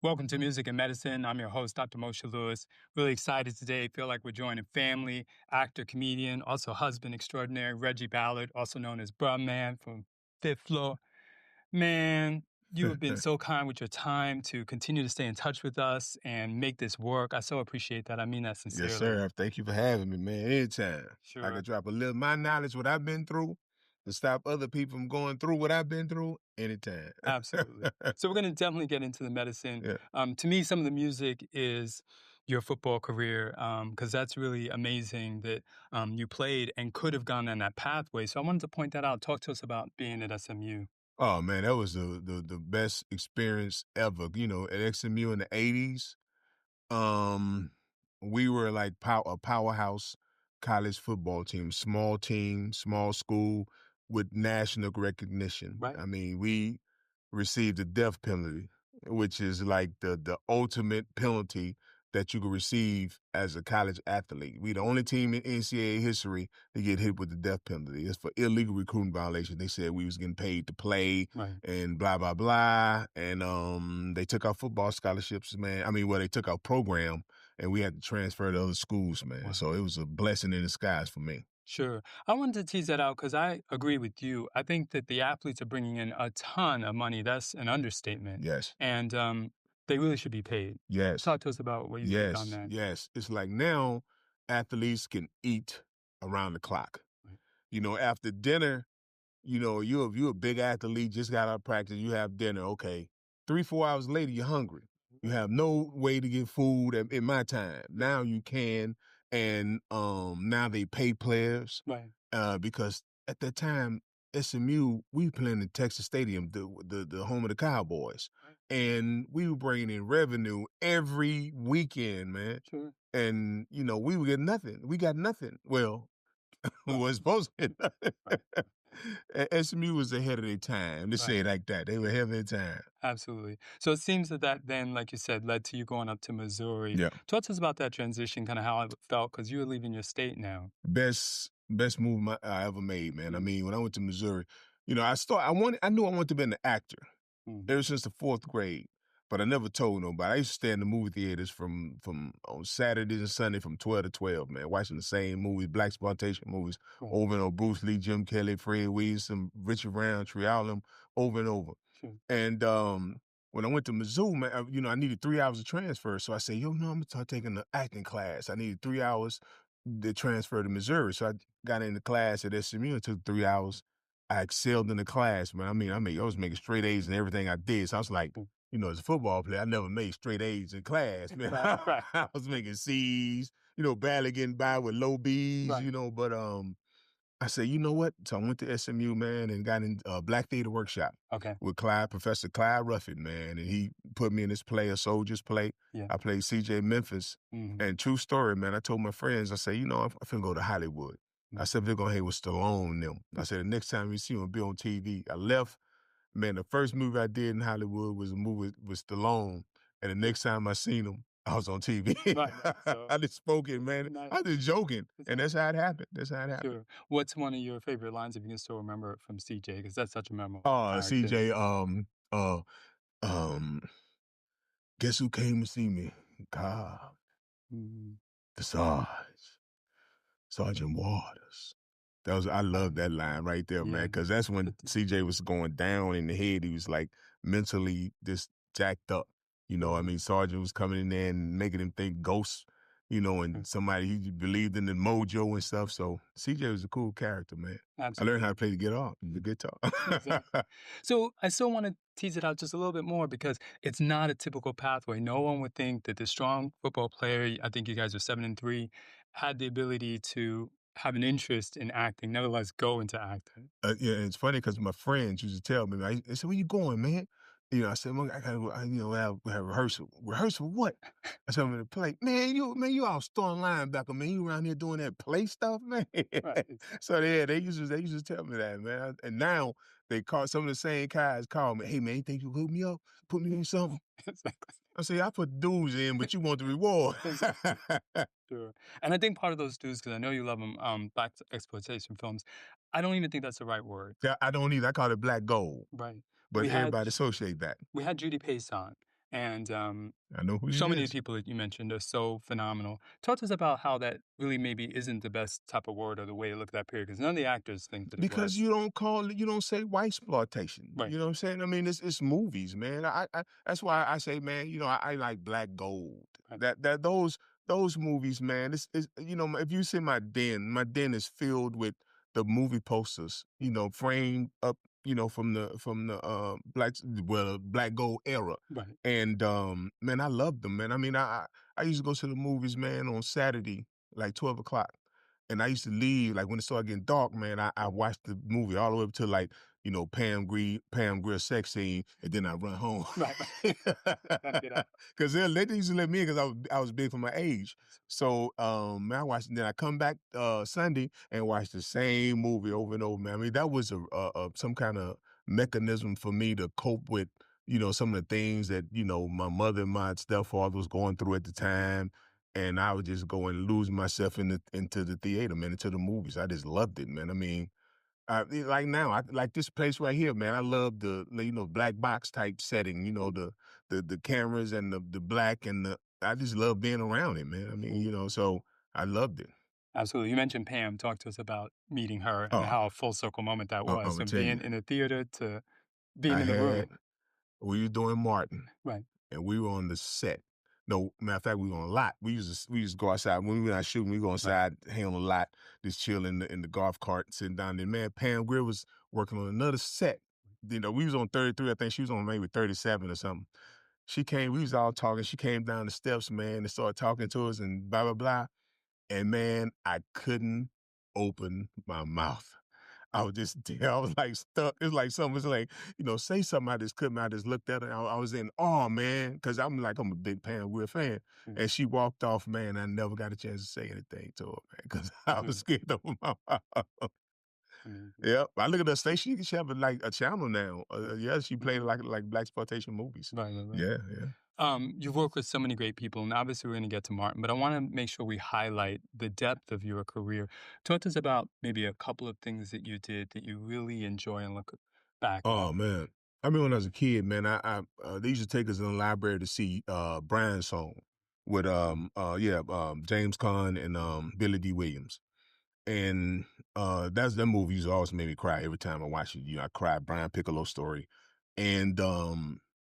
Welcome to Music and Medicine. I'm your host, Dr. Moshe Lewis. Really excited today. Feel like we're joining family, actor, comedian, also husband extraordinary, Reggie Ballard, also known as Bruh Man from Fifth Floor. Man, you have been so kind with your time to continue to stay in touch with us and make this work. I so appreciate that. I mean that sincerely. Yes, sir. Thank you for having me, man. Anytime. Sure. I could drop a little my knowledge, what I've been through, to stop other people from going through what I've been through, anytime. Absolutely. So we're going to definitely get into the medicine. Yeah. To me, some of the music is your football career, because that's really amazing that you played and could have gone down that pathway. So I wanted to point that out. Talk to us about being at SMU. Oh, man, that was the best experience ever. You know, at XMU in the 80s, we were like a powerhouse college football team, small school with national recognition. Right. I mean, we received the death penalty, which is like the ultimate penalty that you could receive as a college athlete. We the only team in NCAA history to get hit with the death penalty. It's for illegal recruiting violation. They said we was getting paid to play and blah, blah, blah. And they took our football scholarships, man. I mean, well, they took our program and we had to transfer to other schools, man. Wow. So it was a blessing in disguise for me. Sure. I wanted to tease that out because I agree with you. I think that the athletes are bringing in a ton of money. That's an understatement. Yes. And they really should be paid. Yes. Talk to us about what you think on that. Yes. It's like now athletes can eat around the clock. Right. You know, after dinner, you know, you're a big athlete, just got out of practice, you have dinner, okay. 3-4 hours later, you're hungry. You have no way to get food in my time. Now you can, and now they pay players. Right. Because at that time, SMU, we were playing in Texas Stadium, the home of the Cowboys. Right. And we were bringing in revenue every weekend, man. Sure. And, you know, we would get nothing. We got nothing. Well, we was supposed to get nothing. Right. SMU was ahead of their time. Let's say it like that. They were ahead of their time. Absolutely. So it seems that then, like you said, led to you going up to Missouri. Yeah. Talk to us about that transition, kind of how it felt, because you were leaving your state now. Best move I ever made, man. I mean, when I went to Missouri, you know, I knew I wanted to be an actor ever since the 4th grade, but I never told nobody. I used to stay in the movie theaters from on Saturdays and Sunday from 12 to 12, man, watching the same movies, black exploitation movies, over and over. Bruce Lee, Jim Kelly, Fred Williamson, Richard Roundtree, all of them, over and over. Sure. And when I went to Missouri, man, you know, I needed 3 hours of transfer, so I said, I'm gonna start taking the acting class. I needed 3 hours to transfer to Missouri. So I got into class at SMU. It took 3 hours. I excelled in the class, man. I was making straight A's in everything I did. So I was like, you know, as a football player, I never made straight A's in class, man. Right. I was making C's, you know, barely getting by with low B's, you know, but I said, you know what? So I went to SMU, man, and got in a Black Theater Workshop with Professor Clyde Ruffin, man. And he put me in this play, A Soldier's Play. Yeah. I played C.J. Memphis. And true story, man, I told my friends, I said, you know, I'm finna go to Hollywood. I said, they're gonna hang with Stallone and them. I said, the next time you see him, be on TV. I left. Man, the first movie I did in Hollywood was a movie with Stallone. And the next time I seen him, I was on TV. Right. So, I just spoke it, man. Nice. I was just joking. And that's how it happened. Sure. What's one of your favorite lines, if you can still remember it, from CJ? Because that's such a memorable CJ, guess who came to see me? God. The Sarge. Sergeant Waters. I love that line right there, man, because that's when CJ was going down in the head. He was like mentally just jacked up. You know, I mean, Sergeant was coming in there and making him think ghosts, you know, and somebody, he believed in the mojo and stuff. So CJ was a cool character, man. Absolutely. I learned how to play the guitar. Exactly. So I still want to tease it out just a little bit more because it's not a typical pathway. No one would think that the strong football player, I think you guys are 7-3, had the ability to have an interest in acting, nevertheless go into acting. Yeah, it's funny because my friends used to tell me, they said, where you going, man? You know, I said, I gotta go, have rehearsal. Rehearsal what? I said, I'm gonna play. Man, you all starting linebacker, man. You around here doing that play stuff, man. Right. So they used to tell me that, man. And now they call some of the same guys call me, hey man, you think you hook me up? Put me in something? Exactly. I say, I put dues in, but you want the reward. Sure. And I think part of those dues, because I know you love them, black exploitation films, I don't even think that's the right word. Yeah, I don't either. I call it black gold. Right. But everybody associate that. We had Judy Pace on, And I know who so he many is. people that you mentioned are so phenomenal. Talk to us about how that really maybe isn't the best type of word or the way to look at that period, because none of the actors think that it Because was. you don't call it, you don't say white exploitation. Right, You know what I'm saying? I mean, it's movies, man. I that's why I say, man, I like Black Gold. right, Those movies, man. It's if you see my den is filled with the movie posters, framed up, from the Black Gold era. right, And man, I loved them, man. I mean, I used to go to the movies, man, on Saturday, like 12 o'clock. And I used to leave, like, when it started getting dark, man, I watched the movie all the way up to, like, Pam Grier sex scene, and then I run home. right, right. Gotta get out. Because they used to let me in because I was big for my age. So, man, I watched, then I come back Sunday and watch the same movie over and over, man. I mean, that was some kind of mechanism for me to cope with, some of the things that, my mother and my stepfather was going through at the time. And I would just go and lose myself into the theater, man, into the movies. I just loved it, man. I mean, like now, I like this place right here, man. I love the black box type setting. The cameras and the black and the. I just love being around it, man. I mean, so I loved it. Absolutely. You mentioned Pam. Talk to us about meeting her and Oh, how a full circle moment that I'm was gonna from tell being you, in the theater to being I in the had room. we were doing Martin, Right, and we were on the set. No, matter of fact, we were on a lot. We used to go outside when we were not shooting. We go right. inside, hang on the lot, just chill in the golf cart, sitting down there. Man, Pam Grier was working on another set. We was on 33. I think she was on maybe 37 or something. She came. We was all talking. She came down the steps, man, and started talking to us and blah blah blah. And man, I couldn't open my mouth. I was just I was like stuck. It's like someone was like, say something. I just couldn't. I just looked at her. I was in awe, man, because I'm a big Pam Grier fan. Mm, And she walked off, man. I never got a chance to say anything to her, man, because I was mhm. scared of my mouth. Amazing. Yeah, I look at her station. She have like a channel now. Yeah, she played Mhm. like black exploitation movies. Right, right, right. Yeah, yeah. You've worked with so many great people, and obviously we're going to get to Martin, but I want to make sure we highlight the depth of your career. Talk to us about maybe a couple of things that you did that you really enjoy and look back at. Oh man, I mean when I was a kid, man, they used to take us in the library to see Brian's song with James Caan and Billy D. Williams. And that's that movie used to always make me cry every time I watch it. I cried Brian Piccolo's story. And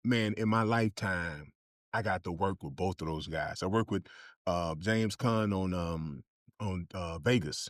man, in my lifetime, I got to work with both of those guys. I worked with James Caan on Vegas.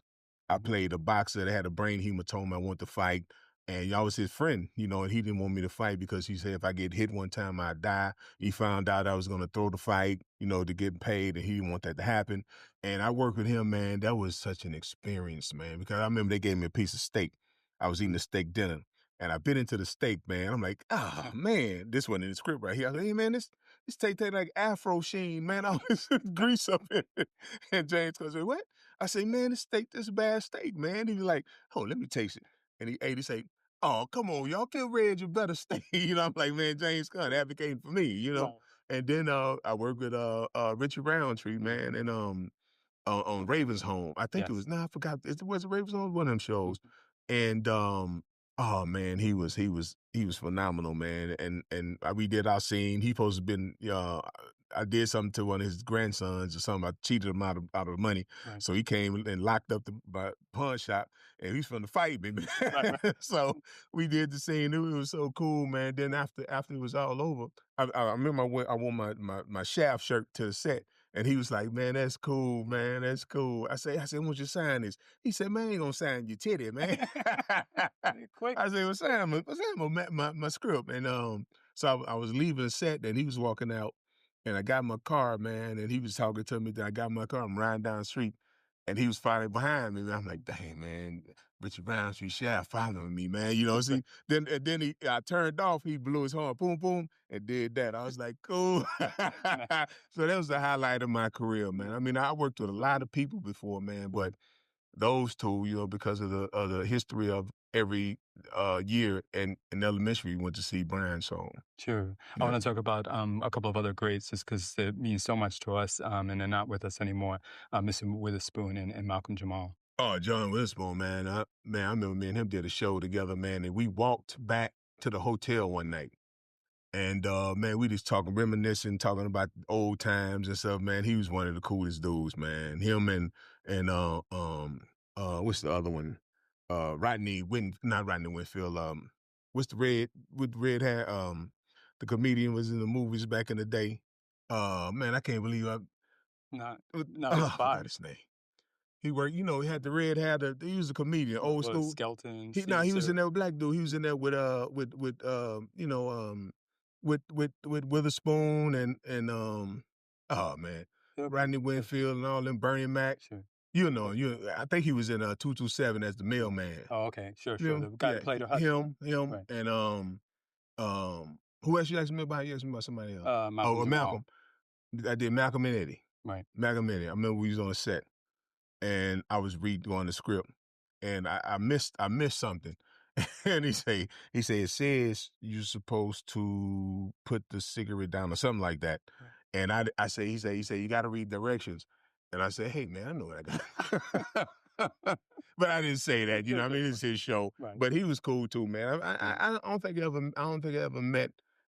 I Mhm. played a boxer that had a brain hematoma. I wanted to fight. And I was his friend, and he didn't want me to fight because he said if I get hit one time, I'd die. He found out I was going to throw the fight, to get paid, and he didn't want that to happen. And I worked with him, man. That was such an experience, man, because I remember they gave me a piece of steak. I was eating a steak dinner, and I bit into the steak, man. I'm like, oh man, this one in the script right here. I was like, hey man, this steak tastes like Afro Sheen, man. I was grease up in it. And James goes, what? I say, man, this is bad steak, man. He was like, oh, let me taste it. And he ate. He say, oh, come on, y'all give Reg a better steak. I'm like, man, James Gunn advocating for me. Right. And then I worked with Richard Roundtree, man, and on Raven's Home. I think it Yes. was I forgot. Was it Raven's Home? One of them shows. Mhm. And oh man, he was phenomenal, man. And we did our scene. He supposed to been I did something to one of his grandsons or something. I cheated him out of the money. Right. So he came and locked up my pawn shop and he's from the fight me, man. Right. Right. So we did the scene. It was so cool, man. Then after it was all over, I remember I wore my shaft shirt to the set. And he was like, "Man, that's cool, man. That's cool." I said, "Won't you sign this?" He said, "Man, I ain't gonna sign your titty, man." Quick. I said, "Well, sign my script." And so I was leaving the set, and he was walking out, and I got in my car, man, and he was talking to me. Then I got in my car, I'm riding down the street, and he was finally behind me. And I'm like, "Dang, man, Richard Brown Street Shaft following me, man." See, then I turned off. He blew his horn, boom, boom, and did that. I was like, "Cool." So that was the highlight of my career, man. I mean, I worked with a lot of people before, man, but those two, because of the history of every year in elementary, we went to see Brian song. Sure. I Yeah. want to talk about a couple of other greats just because it means so much to us, and they're not with us anymore. Mr. Witherspoon and Malcolm Jamal. Oh, John Witherspoon, man. I remember me and him did a show together, man, and we walked back to the hotel one night. And man, we just talking, reminiscing, talking about old times and stuff. Man, he was one of the coolest dudes, man. Him and what's the other one? Not Rodney Winfield. What's the red with red hair? The comedian was in the movies back in the day. Man, I can't believe Not I forgot expired. his name. He worked, he had the red hair. He was a comedian, old What school. Skeleton, He was Caesar. in there with black dude. He was in there with Witherspoon and oh man, Okay. Rodney Winfield and all them, Bernie Mac. Sure. I think he was in 227 as the mailman. Oh, okay. Sure, You sure. know, The guy that yeah, played her husband. him, Right. and who else you asked me about? You asked me about somebody else. Malcolm Jamal. Malcolm. I did Malcolm and Eddie. Right. Malcolm and Eddie. I remember we was on a set and I was reading on the script, and I missed something. And he say it says you're supposed to put the cigarette down or something like that. Right. And he say you got to read directions. And I said, hey man, I know what I got. But I didn't say that, I mean, it's his show. Right. But he was cool too, man. I don't think I ever met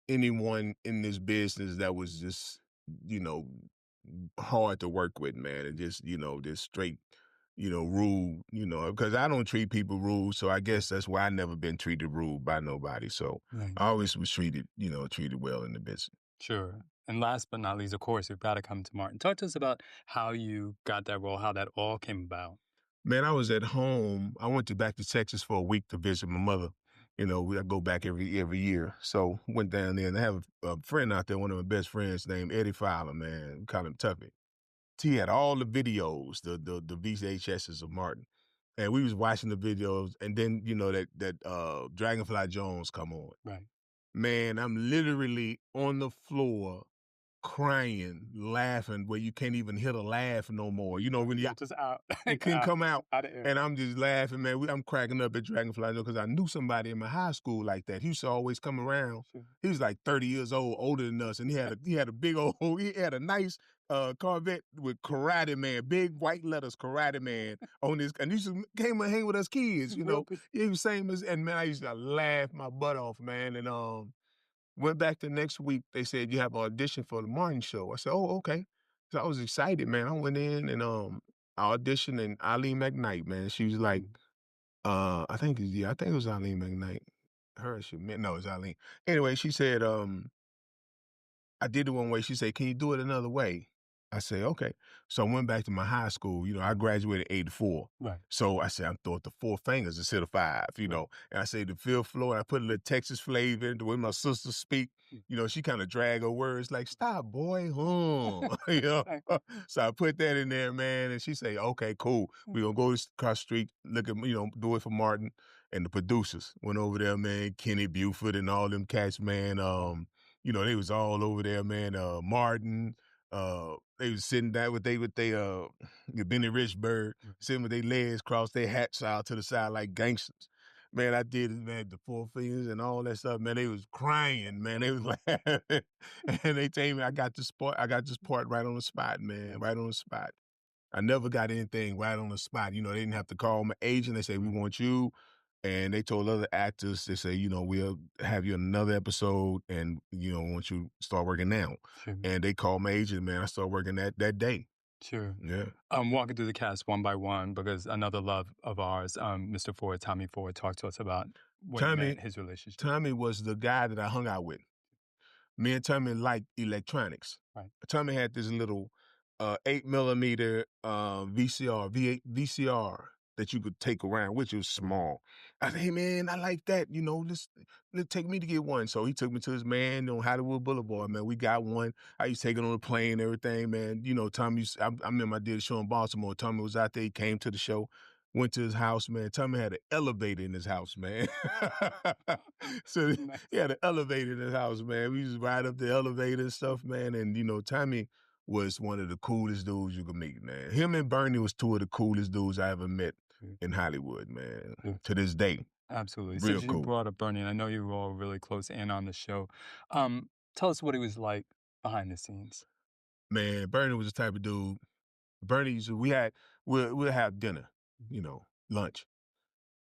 anyone in this business that was just, you know, hard to work with, man, and just, just straight, rude, because I don't treat people rude. So I guess that's why I never been treated rude by nobody. So Right. I always was treated well in the business. Sure. And last but not least, of course, we've got to come to Martin. Talk to us about how you got that role, how that all came about. Man, I was at home. I went back to Texas for a week to visit my mother. I go back every year. So went down there and I have a friend out there, one of my best friends named Eddie Fowler, man. We call him Tuffy. He had all the videos, the VHSs of Martin. And we was watching the videos, and then, that Dragonfly Jones come on. Right. Man, I'm literally on the floor crying, laughing, where you can't even hit a laugh no more. When you Just out. it can come out, Out of air. and I'm just laughing, man. I'm cracking up at Dragonfly because I knew somebody in my high school like that. He used to always come around. Sure. He was like 30 years old, older than us, and he had a big old, he had a nice Corvette with Karate Man, big white letters Karate Man on his, and he used to came and hang with us kids, He was same as, and man, I used to laugh my butt off, man, and went back the next week. They said, you have an audition for the Martin show. I said, oh, okay. So I was excited, man. I went in and I auditioned, and Eileen McKnight, man. She was like, I think it was Eileen McKnight. No, it was Eileen. Anyway, she said, I did it one way. She said, can you do it another way? I said, okay. So I went back to my high school. I graduated 84. Right. So I said, I'm throwing the 4 fingers instead of 5, And I say the fifth floor, I put a little Texas flavor in the way my sister speak. She kind of drag her words like, stop, boy. So I put that in there, man. And she say, okay, cool. We're going to go across the street, look at, do it for Martin. And the producers went over there, man. Kenny Buford and all them cats, man. They was all over there, man. Martin, they was sitting down with Benny Richburg, sitting with their legs crossed, their hats out to the side like gangsters. Man, I did it, man, the 4 fingers and all that stuff, man. They was crying, man. They was laughing. And they told me I got this part right on the spot, man, right on the spot. I never got anything right on the spot. They didn't have to call my agent. They say, we want you. And they told other actors, they say, we'll have you in another episode and, want you to start working now. Sure. And they called my agent, man. I started working that day. Sure. Yeah. Walking through the cast one by one, because another love of ours, Mr. Ford, Tommy Ford, talked to us about his relationship. Tommy was the guy that I hung out with. Me and Tommy liked electronics. Right. Tommy had this little 8mm VCR that you could take around, which was small. I said, hey, man, I like that. Let's take me to get one. So he took me to his man on Hollywood Boulevard, man. We got one. I used to take it on the plane and everything, man. Tommy, I remember I did a show in Baltimore. Tommy was out there. He came to the show. Went to his house, man. Tommy had an elevator in his house, man. So nice. He had an elevator in his house, man. We used to ride up the elevator and stuff, man. And, Tommy was one of the coolest dudes you could meet, man. Him and Bernie was 2 of the coolest dudes I ever met in Hollywood, man, to this day. Absolutely. Real Since cool. You brought up Bernie, and I know you were all really close in on the show. Tell us what he was like behind the scenes. Man, Bernie was the type of dude. Bernie, we'll have dinner, lunch.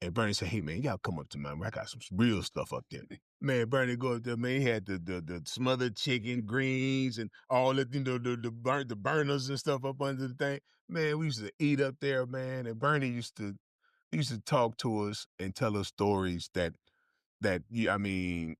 And Bernie said, "Hey man, y'all come up to mine. I got some real stuff up there." Man, Bernie go up there, man. He had the smothered chicken, greens, and all the the burners and stuff up under the thing. Man, we used to eat up there, man. And Bernie used to talk to us and tell us stories that yeah, I mean,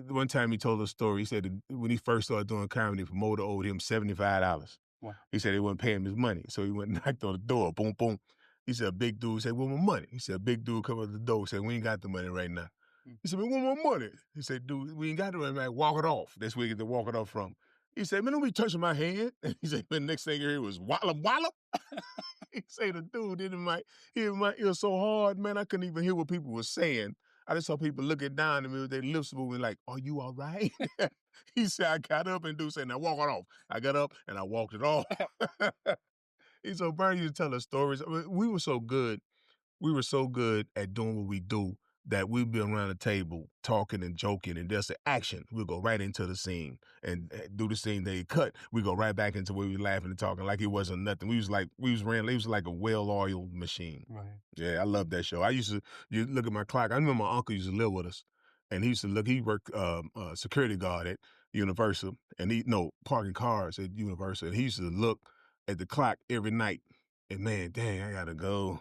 one time he told a story. He said that when he first started doing comedy, the promoter owed him $75. Wow. He said they wouldn't pay him his money, so he went and knocked on the door. Boom, boom. He said a big dude said, "Where my money?" He said a big dude come up to the door. Said, "We ain't got the money right now." Mm. He said, "Man, where my money?" He said, "Dude, we ain't got the money. Man, walk it off." That's where you get to walk it off from. He said, "Man, don't be touching my hand." He said, "Man, the next thing he heard was wallop, wallop." He say the dude in my ear so hard, man, I couldn't even hear what people were saying. I just saw people looking down at me with their lips moving like, "Are you all right?" He said, I got up and dude said, "Now walk it off." I got up and I walked it off. He's so Bernie used to tell us stories. I mean, we were so good at doing what we do that we'd be around the table talking and joking, and there's an action. We'll go right into the scene and do the scene. They cut. We go right back into where we laughing and talking like it wasn't nothing. It was like a well-oiled machine. Right. Yeah, I love that show. You look at my clock. I remember my uncle used to live with us, and he used to look. He worked security guard at Universal, and parking cars at Universal. And he used to look at the clock every night. And man, dang, I gotta go.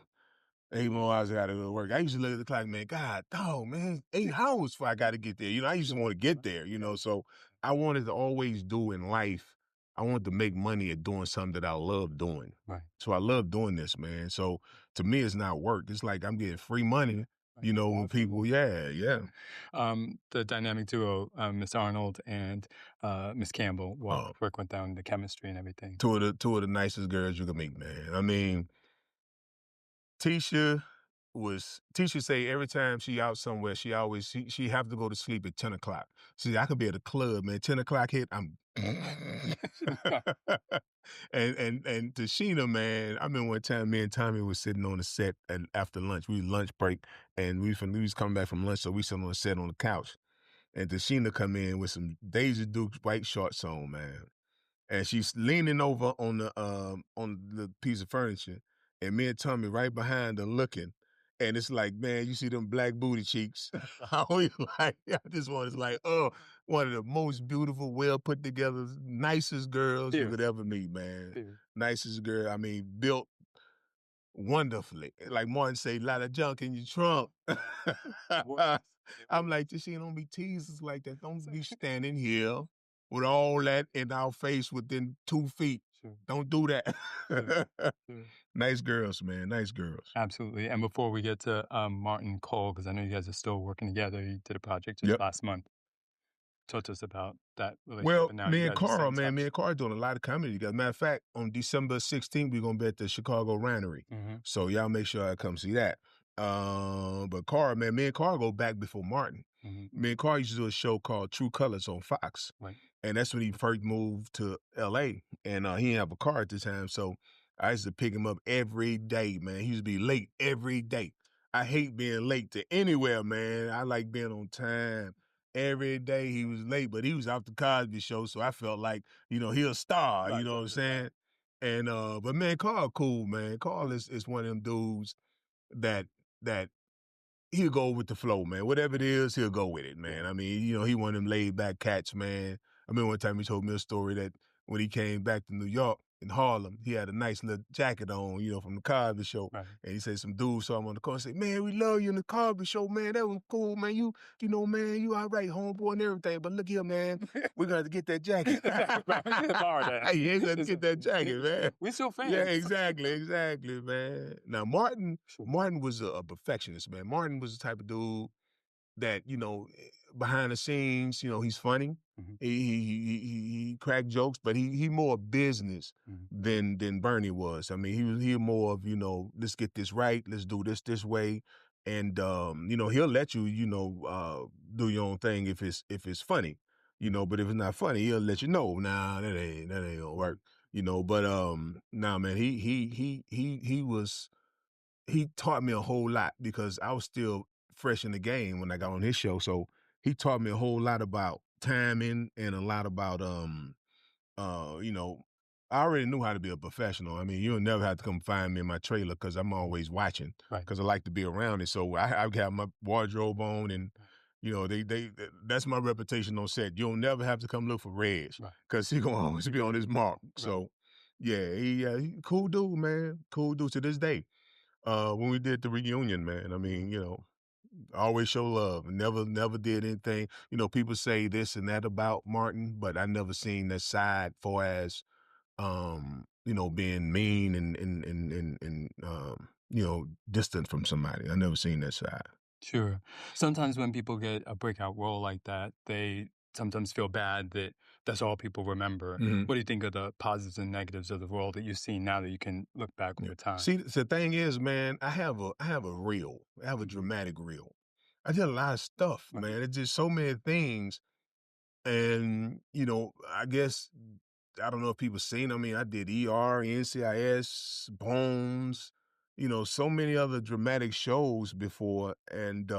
8 more hours I gotta go to work. I used to look at the clock, man, God, dog, man, 8 hours before I gotta get there. I used to want to get there, so I wanted to always do in life. I wanted to make money at doing something that I love doing. Right. So I love doing this, man. So to me, it's not work. It's like I'm getting free money, Right. when people, yeah. The dynamic duo, Miss Arnold and Miss Campbell, what Oh, work went down, the chemistry and everything. two of the nicest girls you can meet, man. I mean, Tisha say every time she out somewhere, she have to go to sleep at 10 o'clock. See, I could be at a club, man. 10 o'clock hit, I'm and Tashina, man, I remember one time me and Tommy was sitting on the set and after lunch. We was lunch break and we was coming back from lunch, so we sitting on the set on the couch. And Tashina come in with some Daisy Dukes white shorts on, man. And she's leaning over on the piece of furniture, and me and Tommy right behind her looking. And it's like, man, you see them black booty cheeks. I always this one is like, oh, one of the most beautiful, well put together, nicest girls you Period. could ever meet, man. Period. Nicest girl. I mean, built wonderfully. Like Martin say, lot of junk in your trunk. I'm like, this shit don't be teasers like that. Don't be standing here with all that in our face within 2 feet. Sure. Don't do that. Sure. Nice girls, man. Nice girls. Absolutely. And before we get to Martin Cole, because I know you guys are still working together, you did a project just Yep. last month. Talk to us about that relationship. Well, And now me you and guys are Carl, staying in me touch. and Carl doing a lot of comedy together. Matter of fact, on December 16th, we're gonna be at the Chicago Rannery. Mm-hmm. So y'all make sure I come see that. But Carl, man, me and Carl go back before Martin. Mm-hmm. Me and Carl used to do a show called True Colors on Fox. Right. And that's when he first moved to LA. And he didn't have a car at the time. So I used to pick him up every day, man. He used to be late every day. I hate being late to anywhere, man. I like being on time. Every day he was late, but he was off the Cosby Show, so I felt like, he a star, Right, you know what I'm saying? And but man, Carl cool, man. Carl is one of them dudes that that he'll go with the flow, man. Whatever it is, he'll go with it, man. Yeah. I mean, he one of them laid back cats, man. I remember one time he told me a story that when he came back to New York in Harlem, he had a nice little jacket on, from the Cosby Show. Right. And he said some dude saw him on the corner and said, "Man, we love you in the Cosby Show, man. That was cool, man. Man, you all right, homeboy and everything. But look here, man, we're gonna have to get that jacket." You ain't gonna get that jacket, man. We're still fans. Yeah, exactly, man. Now Martin was a perfectionist, man. Martin was the type of dude that, behind the scenes, he's funny. Mm-hmm. He cracked jokes, but he more business than Bernie was. I mean, he more of, let's get this right, let's do this way. And he'll let you, do your own thing if it's funny. But if it's not funny, he'll let you know, nah, that ain't gonna work. But nah, man, he taught me a whole lot because I was still fresh in the game when I got on his show. So he taught me a whole lot about timing and a lot about you know, I already knew how to be a professional. I mean, you'll never have to come find me in my trailer because I'm always watching Right. because I like to be around it. So I got my wardrobe on and, Right. you know, that's my reputation on set. You'll never have to come look for Reg Right. because he gonna always be on his mark. Right. So, yeah, he cool dude, man. Cool dude to this day. When we did the reunion, man, I mean, you know, always show love. Never did anything. You know, people say this and that about Martin, but I never seen that side for as you know, being mean and you know, distant from somebody. I never seen that side. Sure. Sometimes when people get a breakout role like that, they sometimes feel bad that that's all people remember. Mhm. What do you think of the positives and negatives of the role that you've seen now that you can look back Yeah. over time? See, the thing is, man, I have a reel. I have a Mhm. dramatic reel. I did a lot of stuff, Right. man. It's just so many things. And, you know, I guess I don't know if people seen. I mean, I did ER, NCIS, Bones, you know, so many other dramatic shows before. And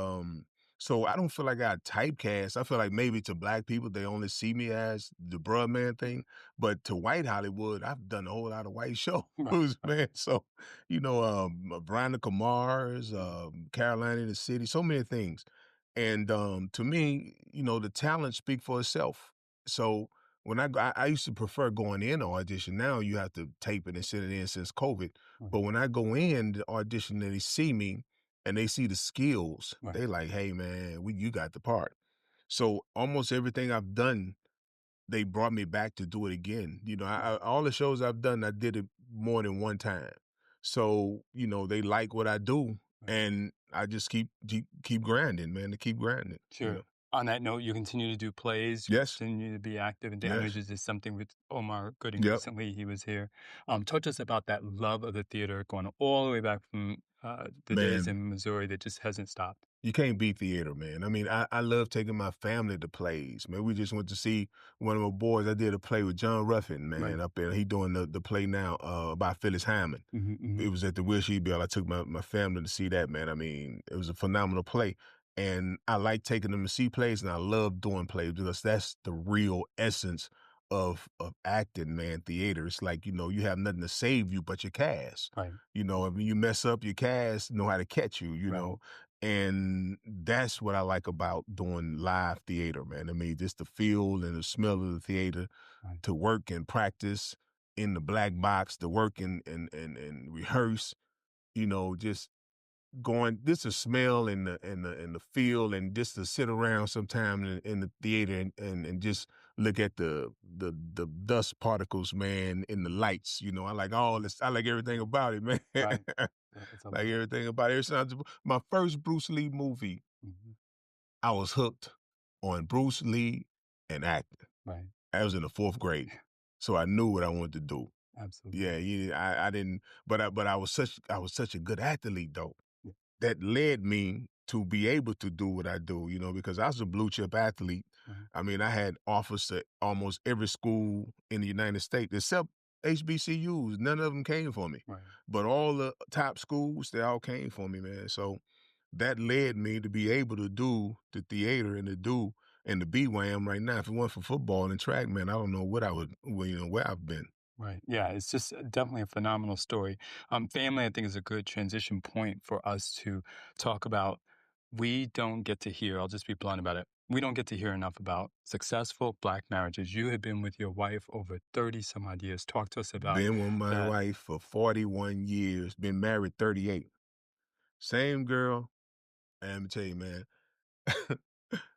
so I don't feel like I got typecast. I feel like maybe to black people, they only see me as the bruh man thing. But to white Hollywood, I've done a whole lot of white shows, Right. Right. man. So, you know, Veronica Mars, Mhm. Carolina in the City, so many things. And to me, you know, the talent speak for itself. So when I used to prefer going in to audition. Now you have to tape it and send it in since COVID. Right. But when I go in to audition and they see me and they see the skills, Right. they like, hey man, you got the part. So almost everything I've done, they brought me back to do it again. You know, all the shows I've done, I did it more than one time. So, you know, they like what I do Right. and I just keep grinding, man, to keep grinding, you Sure. know. On that note, you continue to do plays, you Yes. continue to be active, and I know you Yes. just did something with Omar Gooding Yep. recently. He was here. Talk to us about that love of the theater going all the way back from the days Man, in Missouri that just hasn't stopped. you can't beat theater, man. I mean, I love taking my family to plays, man. We just went to see one of my boys. I did a play with John Ruffin, man, Right. up there. He doing the play now about Phyllis Hyman. Hmm. It Hmm. was at the Will She Bell. I took my family to see that, man. I mean, it was a phenomenal play. And I like taking them to see plays, and I love doing plays because that's the real essence of acting, man. Theater. It's like, you know, you have nothing to save you but your cast. Right. You know, if you mess up, your cast know how to catch you, you Right. know. And that's what I like about doing live theater, man. I mean, just the feel and the smell of the theater, Right. to work and practice in the black box, to work and rehearse, you know, just going just the smell and the feel and just to sit around sometime in the theater and just look at the dust particles, man, in the lights. You know, I like all this. I like everything about it, man. Right. Yeah, it's a Like lot. everything about it. My first Bruce Lee movie, Hmm. I was hooked on Bruce Lee and acting. Right. I was in the fourth grade, so I knew what I wanted to do. Absolutely. Yeah, I didn't, but I was such a good athlete though Yeah. that led me to be able to do what I do, you know, because I was a blue chip athlete. Right. I mean, I had offers at almost every school in the United States except HBCUs. None of them came for me, Right. but all the top schools, they all came for me, man. So that led me to be able to do the theater and to be where I am right now. If it weren't for football and track, man, I don't know what I would, well, you know, where I've been. Right. Yeah, it's just definitely a phenomenal story. Family, I think, is a good transition point for us to talk about. We don't get to hear, I'll just be blunt about it. We don't get to hear enough about successful Black marriages. You have been with your wife over 30 some odd years. Talk to us about Been with my that. wife for 41 years, been married 38. Same girl. And let me tell you, man,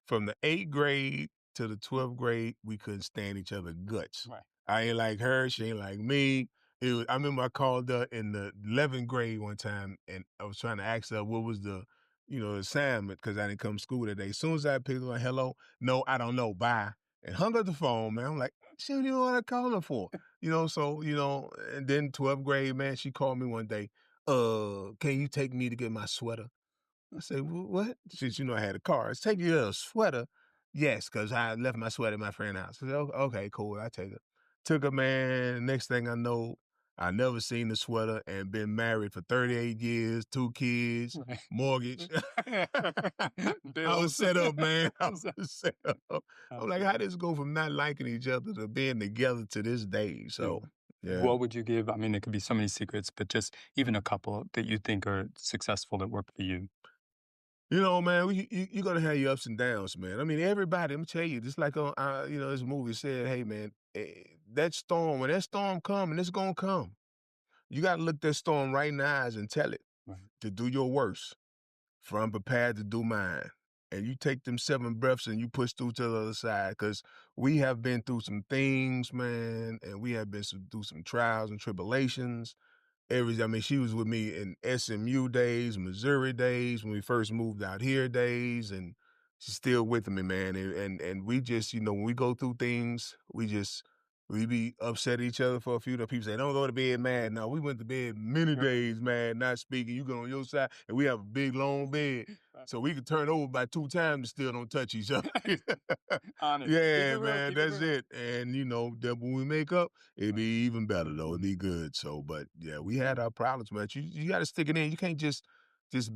from the 8th grade to the 12th grade, we couldn't stand each other guts. Right. I ain't like her, she ain't like me. I remember I called her in the 11th grade one time, and I was trying to ask her what was the, you know, assignment because I didn't come to school that day. As soon as I picked up, hello, no, I don't know, bye, and hung up the phone, man. I'm like, she don't even know what I called her for, you know. So you know, and then 12th grade, man, she called me one day. Can you take me to get my sweater? I said, What? Since you know I had a car, it's take you a sweater. Yes, because I left my sweater at my friend's house. I said, Okay, cool, I take it. Took a man. Next thing I know, I never seen the sweater and been married for 38 years, 2 kids, Right. mortgage. I was Bills. set up, man. I was set up. I'm like, how Absolutely. this go from not liking each other to being together to this day? So, Sure. Yeah. what would you give? I mean, there could be so many secrets, but just even a couple that you think are successful that work for you. You know, man, you're gonna have your ups and downs, man. I mean, everybody. Let me tell you, just like on, this movie said, "Hey, man, that storm when that storm come, and it's gonna come, you gotta look that storm right in the eyes and tell it Right, to do your worst, for I'm prepared to do mine." And you take them 7 breaths and you push through to the other side, because we have been through some things, man, and we have been through some trials and tribulations. I mean, she was with me in SMU days, Missouri days, when we first moved out here days, and she's still with me, man. And we just, when we go through things, we be upset at each other for a few. People say, "Don't go to bed mad." No, we went to bed many right, days mad, not speaking. You go on your side, and we have a big long bed, right. so we can turn over by 2 times and still don't touch each other. Honest. Keep it Yeah, real. man, Keep it that's real. it. And that when we make up, it'd Right. be even better though. It'd Mhm. be good. So, but yeah, we had our problems, man. You got to stick it in. You can't just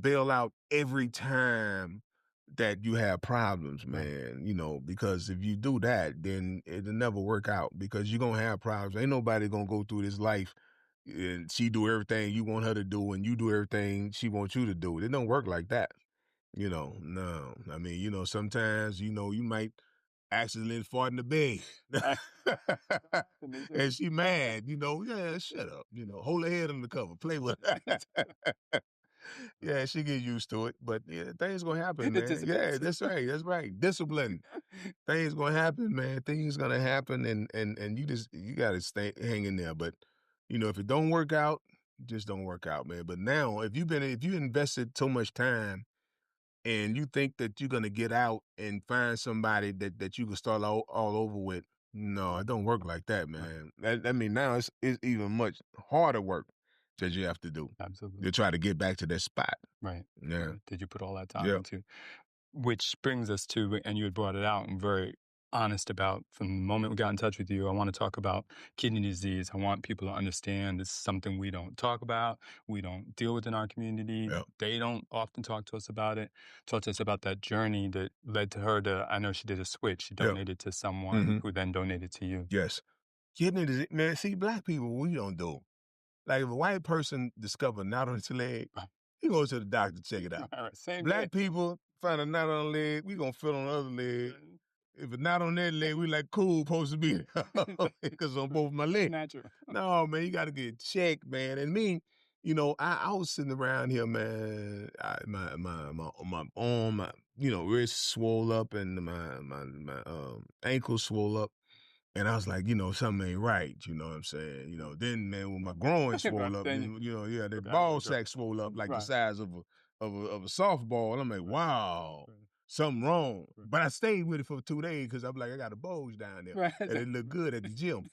bail out every time that you have problems, Right. man. Because if you do that, then it'll never work out, because you're gonna have problems. Ain't nobody gonna go through this life and she do everything you want her to do and you do everything she wants you to do. It don't work like that. No. I mean, sometimes, you might accidentally fart in the bed. Right. And they say, And she mad, yeah, shut up, hold her head under the cover, play with her. Yeah, she get used to it, but yeah, things gonna happen, it man. Yeah, dissipates. that's right. Discipline. Things gonna happen, man. Things gonna happen, and you gotta stay hang in there. But if it don't work out, just don't work out, man. But now, if you invested so much time and you think that you're gonna get out and find somebody that you can start all over with, no, it don't work like that, Right. man. I mean, now it's even much harder work that you have to do Absolutely. to try to get back to that spot. Right. Yeah, Right. Did you put all that time yeah, into? Which brings us to, and you had brought it out and very honest about from the moment we got in touch with you. I want to talk about kidney disease. I want people to understand this is something we don't talk about. We don't deal with in our community. yeah. They don't often talk to us about it. Talk to us about that journey that led to her to, I know she did a switch. She Yeah. donated to someone Mhm. who then donated to you. Yes. Kidney disease, man, see, black people, we don't do. Like, if a white person discover a knot on his leg, Right. he goes to the doctor to check it out. All right. Same day. Black people find a knot on the leg, we gonna feel on the other leg. If a knot on that leg, we like, cool, supposed to be because on both my legs. Natural. No, man, you gotta get checked, man. And me, I was sitting around here, man. My arm, wrist swole up, and my ankle swole up. And I was like, something ain't right. You know what I'm saying? Then, man, when my groin swole Right. up, Then you yeah, look that out for ball the girl. sack swole up like the Right. size of a softball. I'm like, Right. wow, Right. something wrong. Right. But I stayed with it for 2 days because I'm like, I got a bulge down there, Right. and it looked good at the gym.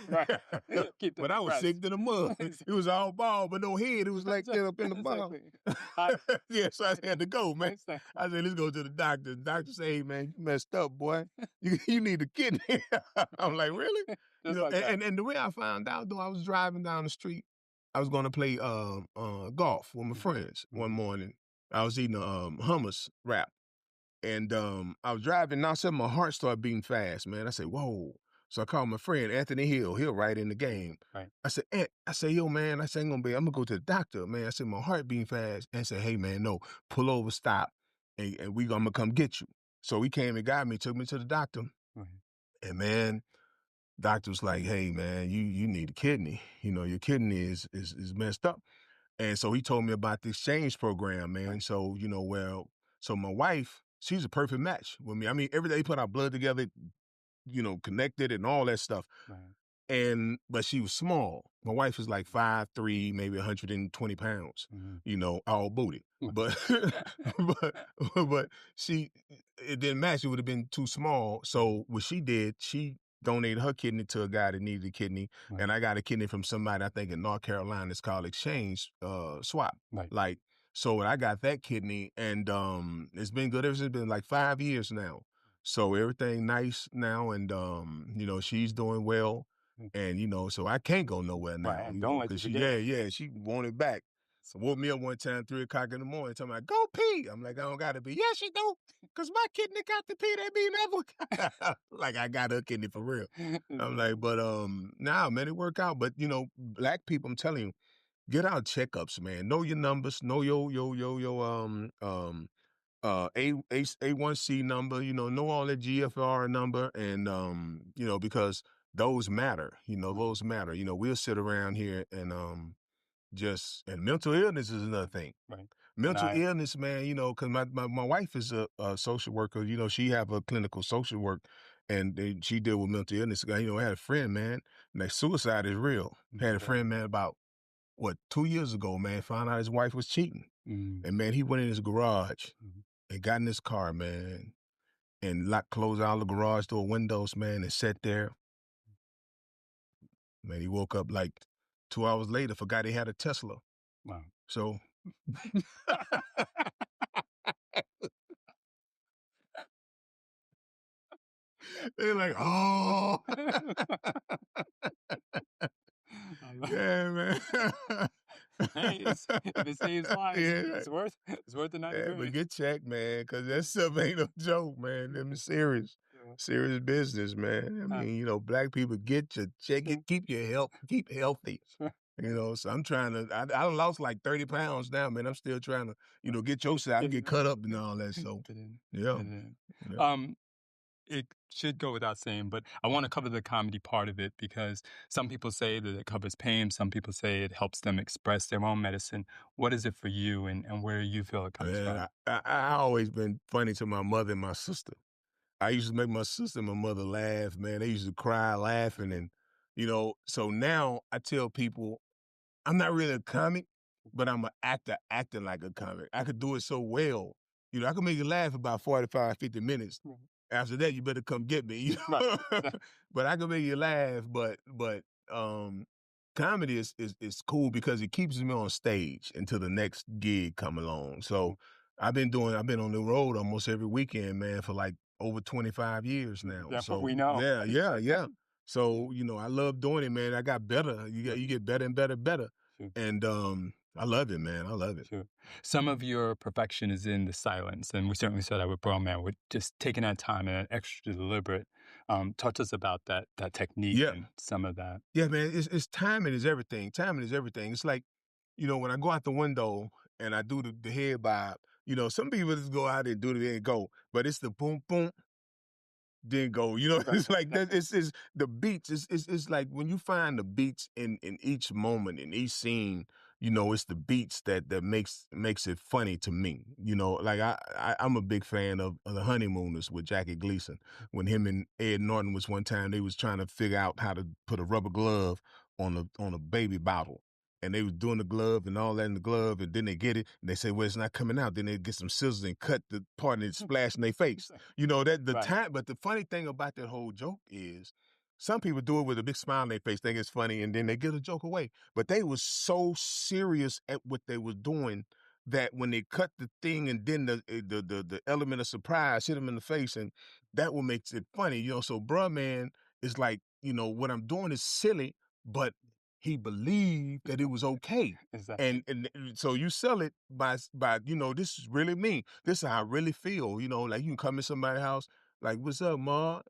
Right. Keep But them I was impressed. sick to the mud. It was all ball, but no head. It was like that up in the ball. Exactly. Hot. Yeah, so I had to go, man. Exactly. I said, let's go to the doctor. The doctor say, hey, man, you messed up, boy. You need a kidney. I'm like, really? Just like that. And the way I found out, though, I was driving down the street. I was going to play golf with my Mhm. friends one Mhm. morning. I was eating a hummus wrap. And I was driving, and all of a sudden my heart started beating fast, man. I said, whoa. So I called my friend Anthony Hill. He'll right in the game. Right. I said, Ant, yo, man, I said, I'm gonna go to the doctor, man. I said, my heart beating fast. And said, hey, man, no, pull over, stop, and I'm gonna come get you. So he came and got me, took me to the doctor. Right. And man, doctor was like, hey, man, you need a kidney. Your kidney is messed up. And so he told me about the exchange program, man. Right. So, so my wife, she's a perfect match with me. I mean, every day we put our blood together, connected and all that stuff. Right. But she was small. My wife is like 5'3", maybe 120 pounds, Mhm. all booty. But, but, but it didn't match. It would have been too small. So what she did, she donated her kidney to a guy that needed a kidney. Right. And I got a kidney from somebody, I think in North Carolina. It's called exchange, swap. Right. Like, so I got that kidney, and it's been good ever since. It's been like 5 years now. So everything nice now, and she's doing well, Mm. and so I can't go nowhere Right. now, And don't let you because forget. she wanted back. So woke me up one time, 3 o'clock in the morning, talking about, go pee. I'm like, I don't gotta pee. Yes, you do. Cause my kidney got to pee. That mean never. Like I got a kidney for real. I'm like, but nah, man, it work out. But black people, I'm telling you, get out checkups, man. Know your numbers. Know your A1C number. Know all that GFR number, and because those matter. Those matter. We'll sit around here and and mental illness is another thing. Right. Mental illness, man, because my wife is a social worker. She have a clinical social work, and she deal with mental illness. I had a friend, man, like suicide is real. Had a friend, man, about, 2 years ago, man, found out his wife was cheating. Mm. And, man, he went in his garage Mhm. and got in his car, man, and closed all the garage door windows, man, and sat there. Man, he woke up like 2 hours later, forgot he had a Tesla. Wow. So they're like, oh. Yeah, man. Hey, if it saves lives, Yeah. it's worth the Yeah, but 90 grand. get checked, man, because that stuff ain't no joke, man. Them serious, Yeah. serious business, man. I Uh, mean, black people, get your check sure, it, keep your health, keep healthy. sure. So I'm trying to. I done lost like 30 pounds now, man. I'm still trying to, get your side. I Get get in. cut up and all that. So Get in. yeah, Get in. yeah, Um, it should go without saying, but I want to cover the comedy part of it because some people say that it covers pain. Some people say it helps them express their own medicine. What is it for you, and where you feel it comes yeah. from? I always been funny to my mother and my sister. I used to make my sister and my mother laugh, man. They used to cry laughing, and so now I tell people I'm not really a comic, but I'm an actor acting like a comic. I could do it so well. I could make you laugh about 45, 50 minutes. Right. After that, you better come get me. Right. But I can make you laugh. But comedy is cool because it keeps me on stage until the next gig come along. So I've been on the road almost every weekend, man, for like over 25 years now. That's what So we know. yeah, yeah, yeah. So, I love doing it, man. I got better. You get better and better and better. Sure. And I love it, man. I love it. Sure. Some of your perfection is in the silence, and we certainly saw that with Broman, with just taking that time and that extra deliberate. Talk to us about that technique Yeah. and some of that. Yeah, man. It's timing is everything. Timing is everything. It's like, when I go out the window and I do the head bob, some people just go out and do the and go, but it's the boom boom, then go. It's like that. It's the beats. It's like when you find the beats in each moment, in each scene. It's the beats that makes it funny to me. Like I'm a big fan of The Honeymooners with Jackie Gleason. When him and Ed Norton was one time, they was trying to figure out how to put a rubber glove on a baby bottle. And they was doing the glove and all that in the glove, and then they get it, and they say, well, it's not coming out. Then they get some scissors and cut the part and it splash in their face. That the Right. time, but the funny thing about that whole joke is some people do it with a big smile on their face, think it's funny, and then they get a joke away. But they was so serious at what they was doing that when they cut the thing and then the element of surprise hit them in the face, and that what makes it funny. So bruh man is like, what I'm doing is silly, but he believed that it was okay. Exactly. And so you sell it by this is really me. This is how I really feel. Like you can come in somebody's house, like, what's up, Ma?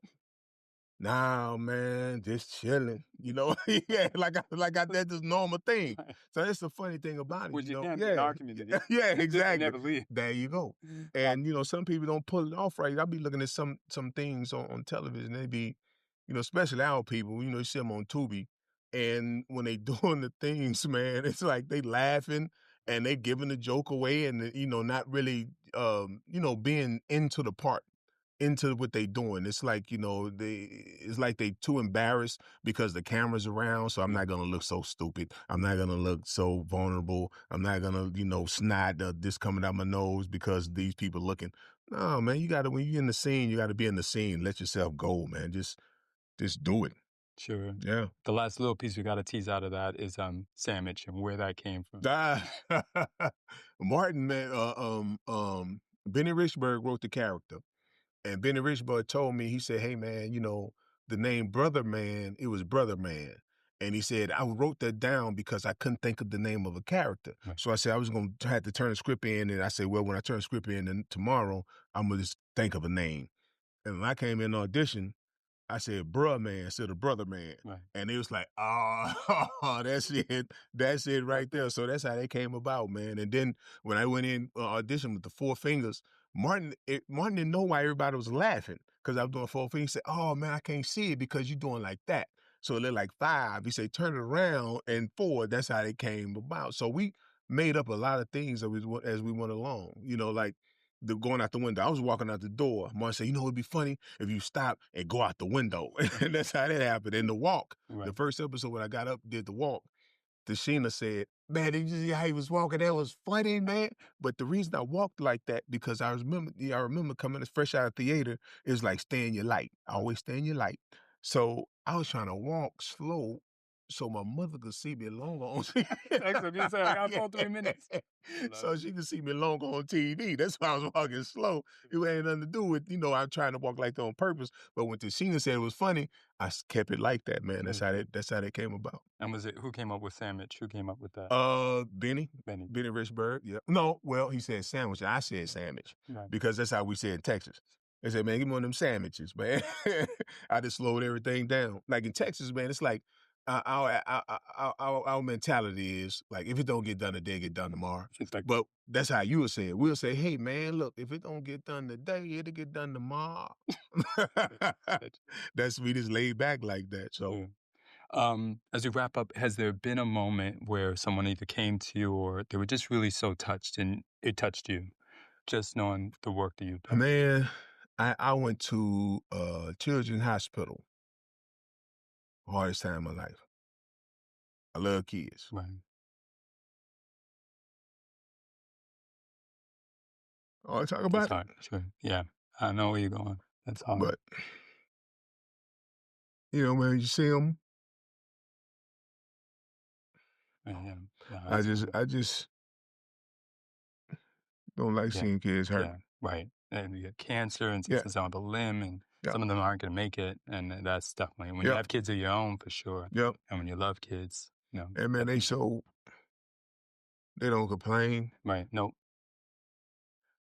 Nah, man, just chilling. Yeah, like that's this normal thing. Right. So that's the funny thing about it. Which you can in Yeah, our community. yeah, Just exactly. never leave. There you go. Um, And some people don't pull it off right. I'll be looking at some things on television. They be, especially our people. You see them on Tubi, and when they doing the things, man, it's like they laughing and they giving the joke away, and not really, being into the part, into what they doing. It's like, it's like they too embarrassed because the camera's around. So I'm not gonna look so stupid. I'm not gonna look so vulnerable. I'm not gonna, snot this coming out my nose because these people looking. No, man, when you're in the scene, you gotta be in the scene. Let yourself go, man. Just do it. sure. Yeah. The last little piece we got to tease out of that is sandwich and where that came from. Martin, man, Benny Richburg wrote the character. And Benny Richburg told me, he said, hey, man, the name Brother Man, it was Brother Man. And he said, I wrote that down because I couldn't think of the name of a character. Right. So I said, I was going to have to turn the script in. And I said, well, when I turn the script in then tomorrow, I'm going to just think of a name. And when I came in audition, I said, bruh man instead of brother man. Right. And it was like, oh, that's it. That's it right there. So that's how they came about, man. And then when I went in audition with the Four Fingers, Martin didn't know why everybody was laughing because I was doing Four Fingers. He said, oh, man, I can't see it because you're doing like that. So it looked like 5. He said, turn it around, and 4. That's how they came about. So we made up a lot of things as we went along, like going out the window. I was walking out the door. Martin said, it'd be funny if you stop and go out the window. And that's how that happened. And the walk, the first episode when I got up, did the walk, Sheena said, man, did you see how he was walking? That was funny, man. But the reason I walked like that, because I remember coming as fresh out of theater, is like stay in your light. Always stay in your light. So I was trying to walk slow so my mother could see me longer on TV. Excellent. You said, I got 4 3 minutes. So she could see me longer on TV. That's why I was walking slow. It ain't nothing to do with, I'm trying to walk like that on purpose. But when Tashina said it was funny, I kept it like that, man. That's how that came about. And who came up with sandwich? Who came up with that? Benny Richburg. Yeah. No, well, he said sandwich. I said sandwich because that's how we say it in Texas. They said, man, give me one of them sandwiches, man. I just slowed everything down. Like in Texas, man, it's like our mentality is like, if it don't get done today, get done tomorrow. But that's how you would say it. We'll say, hey, man, look, if it don't get done today, it'll get done tomorrow. We just laid back like that. So. As we wrap up, has there been a moment where someone either came to you or they were just really so touched and it touched you, just knowing the work that you've done? Man, I went to Children's Hospital. Hardest time of my life. I love kids. Right. Oh, I talk about it. Sure. Yeah. I know where you're going. That's hard. But, when you see them, yeah. I just don't like seeing kids hurt. Yeah, right. And you get cancer and it's on the limb, and some of them aren't going to make it. And that's definitely, when you have kids of your own, for sure. Yep. And when you love kids, And man, they don't complain. Right. Nope.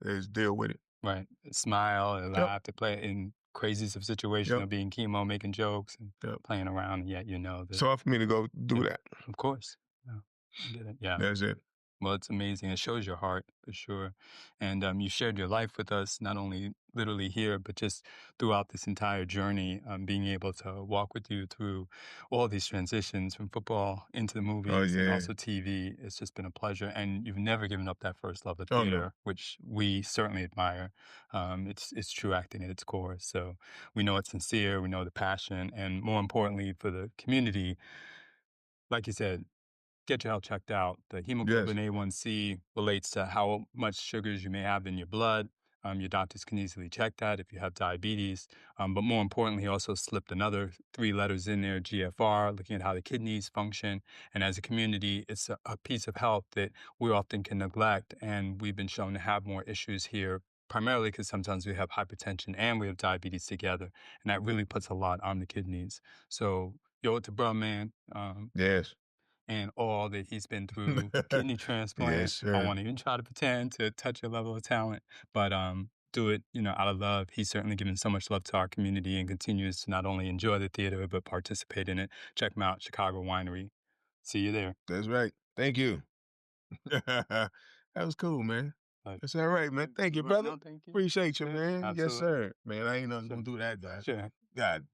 They just deal with it. Right. Smile and laugh. They play in craziest of situations of being chemo, making jokes and playing around. And yet, that. It's hard for me to go do that. Of course. No, I get it. Yeah. That's it. Well, it's amazing. It shows your heart, for sure. And you shared your life with us, not only literally here, but just throughout this entire journey, being able to walk with you through all these transitions from football into the movies and also TV. It's just been a pleasure. And you've never given up that first love of theater, which we certainly admire. It's true acting at its core. So we know it's sincere. We know the passion. And more importantly, for the community, like you said, get your health checked out. The hemoglobin A1C relates to how much sugars you may have in your blood. Your doctors can easily check that if you have diabetes. But more importantly, he also slipped another 3 letters in there, GFR, looking at how the kidneys function. And as a community, it's a piece of health that we often can neglect. And we've been shown to have more issues here, primarily because sometimes we have hypertension and we have diabetes together. And that really puts a lot on the kidneys. So, yo, to bruh, man. Yes. And all that he's been through, kidney transplant. Yes, sir. I won't even try to pretend to touch your level of talent, but do it, out of love. He's certainly given so much love to our community and continues to not only enjoy the theater, but participate in it. Check him out, Chicago Winery. See you there. That's right. Thank you. That was cool, man. That's all right, man. Thank you, brother. No, thank you. Appreciate you, man. Absolutely. Yes, sir. Man, I ain't nothing gonna do that, guy. Sure. God